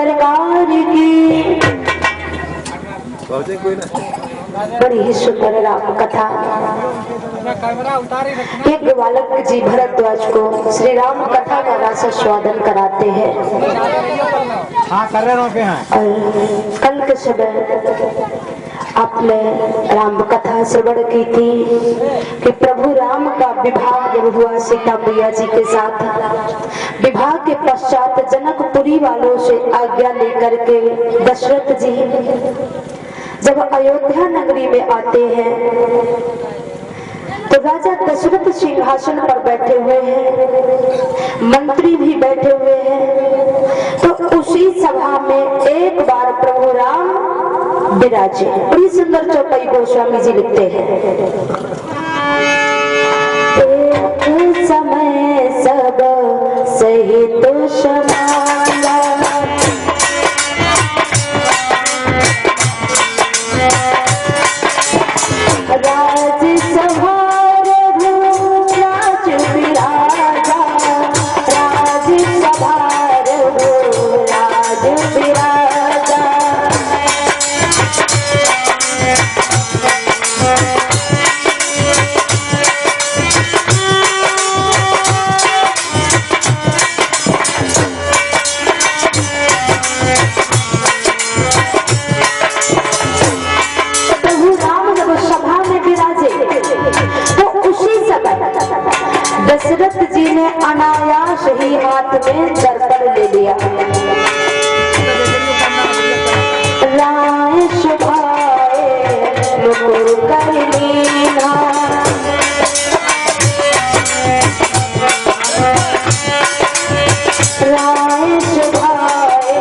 सरकार की बड़ी ही सुंदर राम कथा। एक बालक जी भरद्वाज को श्री राम कथा का रस स्वादन कराते हैं। हाँ कर रहे हैं। और कल के समय आपने राम कथा श्रवण की थी कि प्रभु राम का विवाह जब हुआ सीता मैया जी के साथ। विवाह के पश्चात जनकपुरी वालों से आज्ञा लेकर के दशरथ जी जब अयोध्या नगरी में आते हैं तो राजा दशरथ सिंहासन पर बैठे हुए हैं, मंत्री भी बैठे हुए हैं। तो उसी सभा में एक बार प्रभु राम विराजे। बड़ी सुंदर चौपाई गोस्वामी जी लिखते हैं। एक समय सब सही तो समाना, राज सभार राज विराजा, राज सभार राज विराजा। दशरथ जी ने अनायास ही हाथ में दर्पण ले लिया। राय सुभाए मुकुर कर लीना, राय सुभाए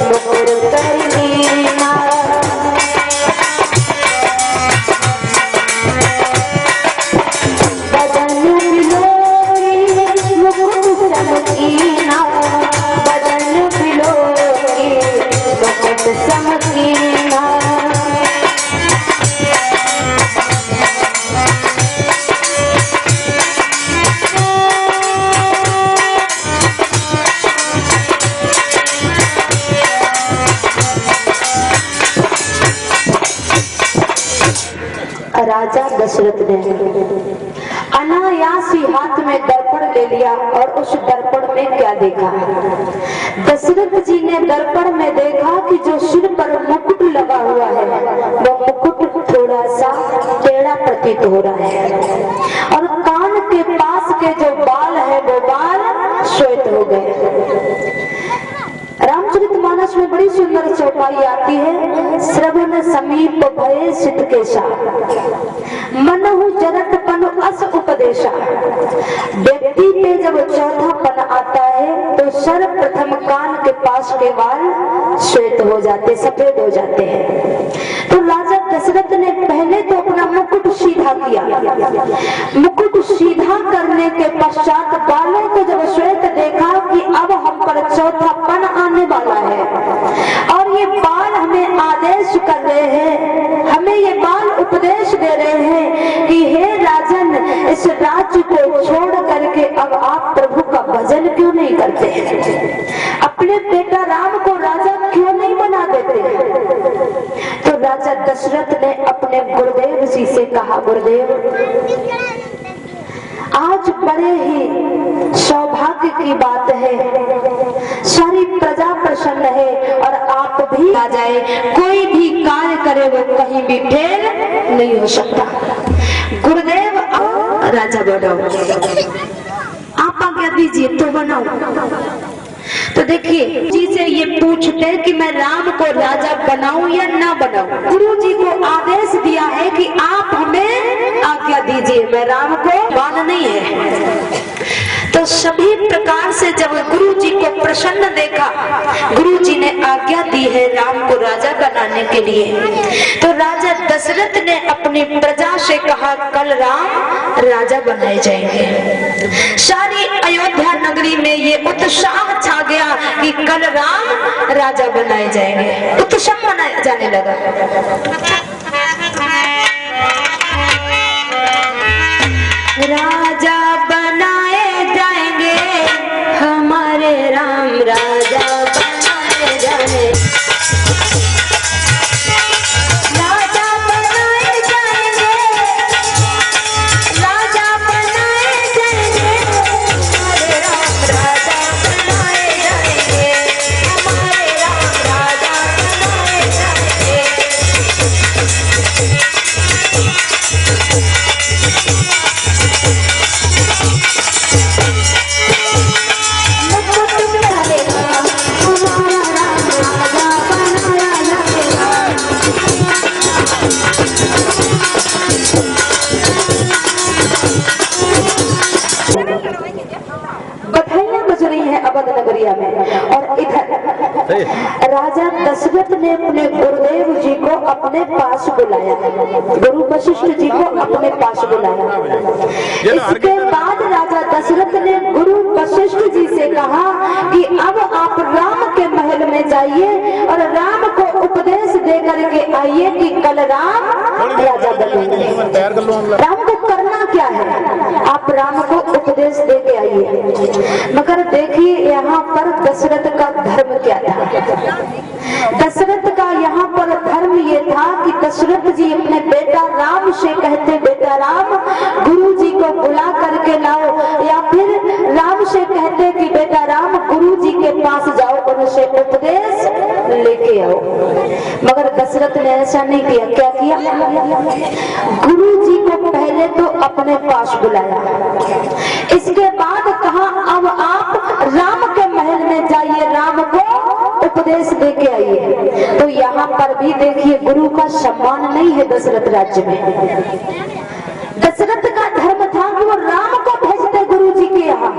मुकुर कर लीना। राजा दशरथ ने अनायास ही हाथ में दर्पण ले लिया और उस दर्पण में क्या देखा? दशरथ जी ने दर्पण में देखा कि जो सिर पर मुकुट लगा हुआ है वो मुकुट थोड़ा सा टेढ़ा प्रतीत हो रहा है और कान के पास के जो बाल है वो बाल श्वेत हो गए। रामचरितमानस में बड़ी सुंदर चौपाई आती है। श्रवण समीप भये सिद्ध केशा, मनहु जरत पन अस उपदेशा। व्यक्ति पे जब चौथापन आता है तो सर्वप्रथम कान के पास के बाल श्वेत हो जाते, सफेद हो जाते हैं। तो राजा दशरथ ने पहले तो अपना मुकुट सीधा किया। मुकुट सीधा करने के पश्चात बालों को जब श्वेत देखा कि अब हम पर चौथापन आने वाला है और ये बाल हमें आदेश कर रहे हैं, हमें ये बाल उपदेश दे रहे हैं कि हे राजन, इस राज्य को छोड़ करके अब आप प्रभु का भजन क्यों नहीं करते हैं? अपने बेटा राम को राजा क्यों नहीं बना देते? तो राजा दशरथ ने अपने गुरुदेव जी से कहा, गुरुदेव आज बड़े ही सौभाग्य की बात है, सारी प्रजा प्रसन्न है और आप भी आ जाए, कोई भी कार्य करे वो कहीं भी फेल नहीं हो सकता। गुरुदेव राजा बनाओ, आप आज्ञा दीजिए तो बनाओ। तो देखिए जी से ये पूछते कि मैं राम को राजा बनाऊं या ना बनाऊं। गुरु जी को आदेश दिया है कि आप हमें आज्ञा दीजिए, मैं राम को मान नहीं है। तो सभी प्रकार से जब गुरु जी को प्रसन्न देखा, गुरु जी ने आज्ञा दी है राम को राजा बनाने के लिए। तो राजा दशरथ ने अपनी प्रजा से कहा, कल राम राजा बनाए जाएंगे। सारी अयोध्या नगरी में ये उत्साह छा गया कि कल राम राजा बनाए जाएंगे। उत्सव मनाया जाने लगा। राजा बनाए जाएंगे हमारे राम, राजा बनाए जाएंगे। राजा दशरथ ने अपने गुरुदेव जी को अपने पास बुलाया, गुरु वशिष्ठ जी को अपने पास बुलाया। इसके बाद राजा दशरथ ने गुरु वशिष्ठ जी से कहा कि अब आप राम के महल में जाइए और राम को उपदेश दे करके आइए कि कल राम राजा बनेंगे। राम को करना क्या है, आप राम को उपदेश दे के आइए। मगर देखिए यहाँ पर दशरथ का धर्म क्या था। दशरथ का यहाँ पर धर्म ये था कि दशरथ जी अपने बेटा राम से कहते, बेटा राम गुरु जी को बुला करके लाओ, या फिर राम से कहते कि बेटा राम गुरु जी के पास जाओ और उनसे उपदेश लेके आओ। मगर दशरथ ने ऐसा नहीं किया। क्या किया? गुरु जी को पहले तो अपने पास बुलाया, इसके बाद कहा अब आप राम के महल में जाइए, राम को उपदेश दे के आइए। तो यहाँ पर भी देखिए गुरु का सम्मान नहीं है दशरथ राज्य में। दशरथ का धर्म था कि वो राम को भेजते गुरु जी के यहाँ,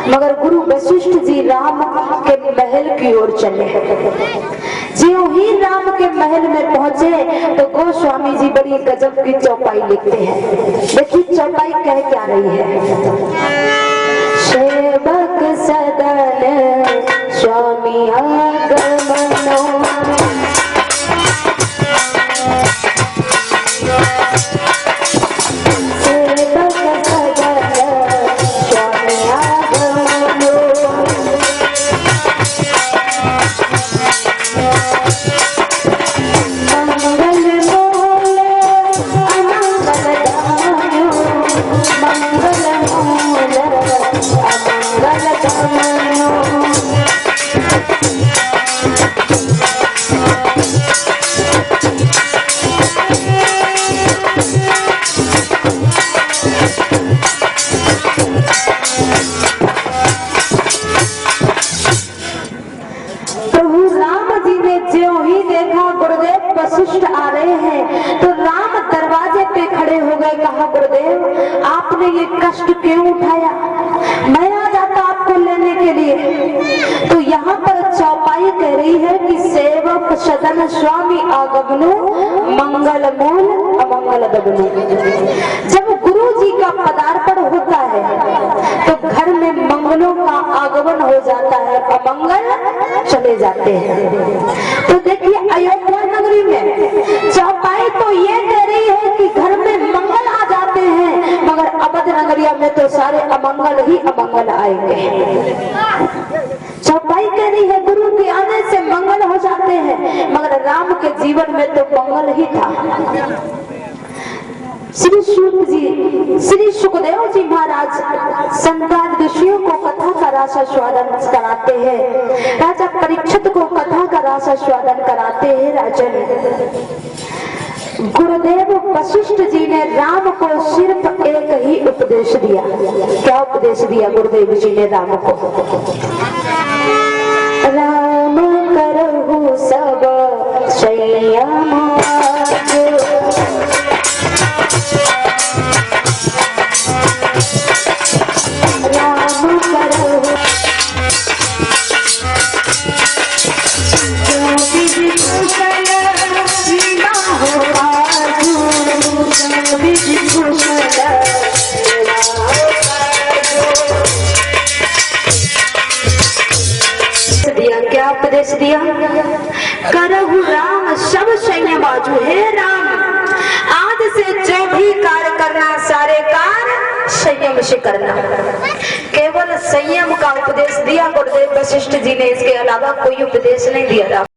मगर गुरु वशिष्ठ जी राम के महल की ओर चले। जो ही राम के महल में पहुंचे तो गोस्वामी जी बड़ी गजब की चौपाई लिखते हैं। देखिए चौपाई कह क्या रही है। सेवक सदन स्वामी आगमनो, वशिष्ठ आ रहे हैं तो राम दरवाजे पे खड़े हो गए। कहा गुरुदेव आपने ये कष्ट क्यों उठाया, मैं आ जाता आपको लेने के लिए। तो यहाँ पर चौपाई कह रही है कि सेवक सदन स्वामी आगमनो मंगल मूल अमंगल दबनु। जब गुरु जी का पदार्पण होता है तो घर में मंगलों का आगमन हो जाता है, अमंगल चले जाते हैं। तो देखिए अयोध्या नगरी में चौपाई तो ये कह रही है कि घर में मंगल आ जाते हैं, मगर अवध नगरिया में तो सारे अमंगल ही अमंगल आएंगे। चौपाई कह रही है गुरु के आने से मंगल हो जाते हैं, मगर राम के जीवन में तो मंगल ही था। श्री सुखदेव जी महाराज संतान ऋषियों को कथा का रसास्वादन कराते हैं, राजा परीक्षित को कथा का रसास्वादन कराते हैं। राजन गुरुदेव वशिष्ठ जी ने राम को सिर्फ एक ही उपदेश दिया। क्या उपदेश दिया गुरुदेव जी ने राम को? राम करहु सब संयम, राम करहु क्या उपदेश दिया? करहु राम सब संयम बाजू। हे राम आज से जो भी कार्य करना सारे कार्य संयम से करना। केवल संयम का उपदेश दिया गुरुदेव वशिष्ठ जी ने, इसके अलावा कोई उपदेश नहीं दिया।